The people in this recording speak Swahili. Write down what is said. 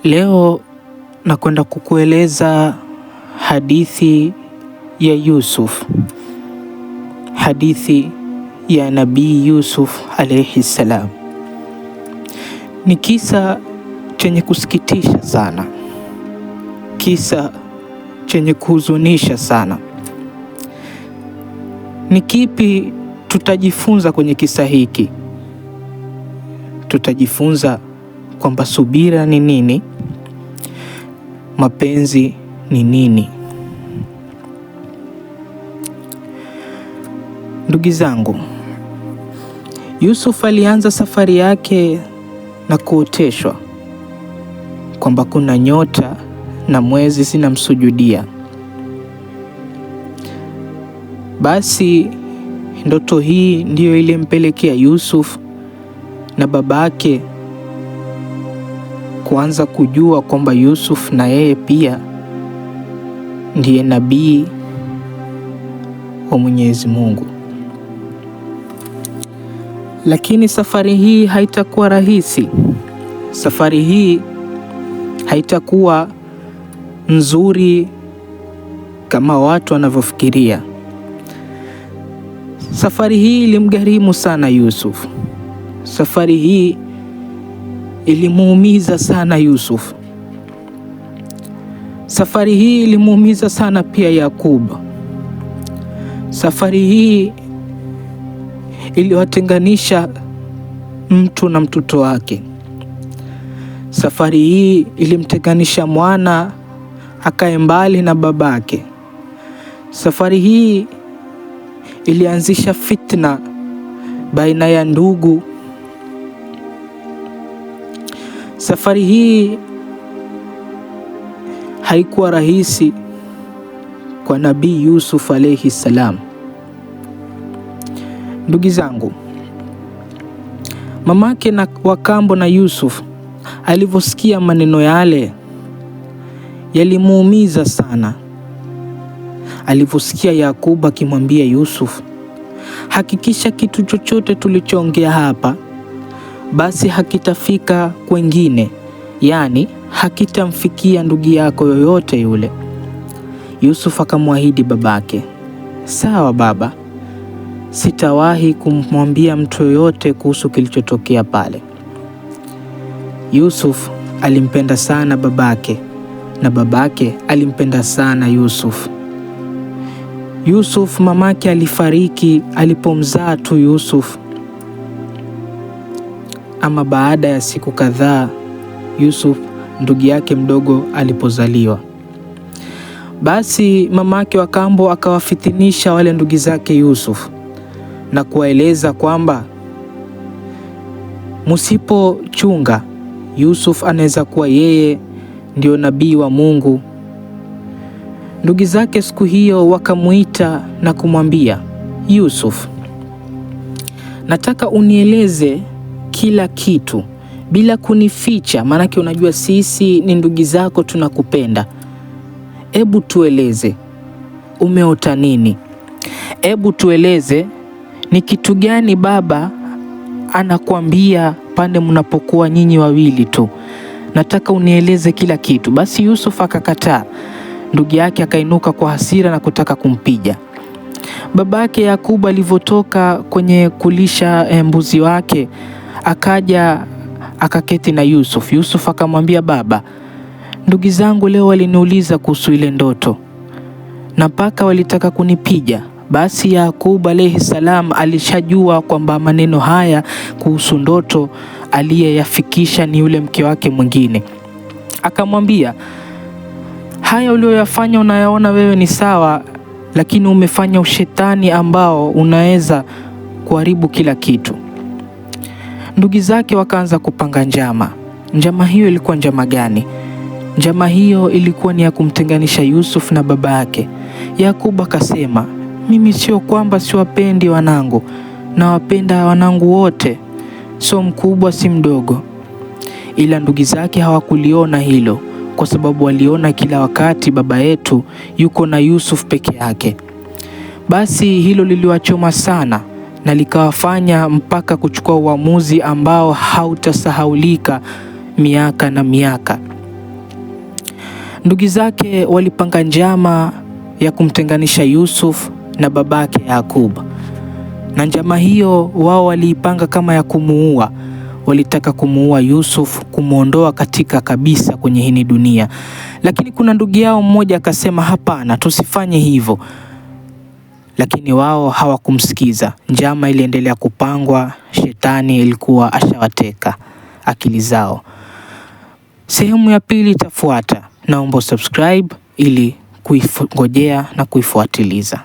Leo nakwenda kukueleza hadithi ya Yusuf, hadithi ya Nabii Yusuf alayhi salam. Ni kisa chenye kusikitisha sana, kisa chenye kuhuzunisha sana. Ni kipi tutajifunza kwenye kisa hiki? Tutajifunza kwamba subira ni nini, mapenzi ni nini. Ndugu zangu, Yusuf alianza safari yake na kuoteshwa kwamba kuna nyota na mwezi zinamsujudia. Basi ndoto hii ndiyo ilimpelekea Yusuf na babake kuanza kujua kwamba Yusuf na yeye pia ndiye nabii wa Mwenyezi Mungu. Lakini safari hii haitakuwa rahisi. Safari hii haitakuwa nzuri kama watu wanavyofikiria. Safari hii ilimgharimu sana Yusuf. Safari hii ilimuumiza sana Yusuf. Safari hii ilimuumiza sana pia Yakub. Safari hii iliwatenganisha mtu na mtoto wake. Safari hii ilimtenganisha mwana akae mbali na babake. Safari hii ilianzisha fitna baina ya ndugu. Safari hii haikuwa rahisi kwa Nabii Yusuf alayhi salam. Ndugu zangu, mamake na wakambo na Yusuf alivyosikia maneno yale yalimuumiza sana. Alivyosikia Yakub akimwambia Yusuf, hakikisha kitu chochote tulichoongea hapa basi hakitafika kwengine, yaani hakitamfikia ndugu yako yoyote yule. Yusuf akamwahidi babake, sawa baba, sitawahi kumwambia mtu yoyote kuhusu kilichotokea pale. Yusuf alimpenda sana babake na babake alimpenda sana Yusuf. Yusuf mamake alifariki alipomzaa tu Yusuf. Ama baada ya siku kadhaa Yusuf ndugu yake mdogo alipozaliwa. Basi mamake wa kambo akawafitinisha wale ndugu zake Yusuf na kuwaeleza kwamba msipochunga Yusuf anaweza kuwa yeye ndio nabii wa Mungu. Ndugu zake siku hiyo wakamuita na kumwambia, Yusuf, nataka unieleze kila kitu bila kunificha, maanake unajua sisi ni ndugu zako, tunakupenda. Ebu tueleze umeota nini? Ebu tueleze ni kitu gani baba anakuambia pande mnapokuwa nyinyi wawili tu. Nataka unieleze kila kitu. Basi Yusuf akakataa. Ndugu yake akainuka kwa hasira na kutaka kumpiga. Babake Yakubu alivyotoka kwenye kulisha mbuzi wake akaja akaketi na Yusuf. Yusuf akamwambia, baba, ndugu zangu leo waliniuliza kuhusu ile ndoto na mpaka walitaka kunipiga. Basi Yakubu alayhi salam alishajua kwamba maneno haya kuhusu ndoto aliyeyafikisha ni yule mke wake mwingine. Akamwambia, haya ulioyafanya unayaona wewe ni sawa, lakini umefanya ushetani ambao unaweza kuharibu kila kitu. Ndugu zake wakaanza kupanga njama. Njama hiyo ilikuwa njama gani? Njama hiyo ilikuwa ni ya kumtenganisha Yusuf na baba yake. Yakubu akasema, mimi sio kwamba siwapendi wanangu, na wapenda wanangu wote, sio mkubwa si mdogo. Ila ndugu zake hawakuliona hilo, kwa sababu waliona kila wakati baba yetu yuko na Yusuf peke yake. Basi hilo liliwachoma sana na likawafanya mpaka kuchukua uamuzi ambao hautasahaulika miaka na miaka. Ndugu zake walipanga njama ya kumtenganisha Yusuf na babake Yakub, na njama hiyo wao waliipanga kama ya kumuua. Walitaka kumuua Yusuf, kumuondoa katika kabisa kwenye hii dunia. Lakini kuna ndugu yao mmoja akasema, hapana, tusifanye hivyo. Lakini wao hawakumsikiza. Njama iliendelea kupangwa, shetani ilikuwa ashawateka akili zao. Sehemu ya pili itafuata. Naomba subscribe ili kuifungojea na kuifuatiliza.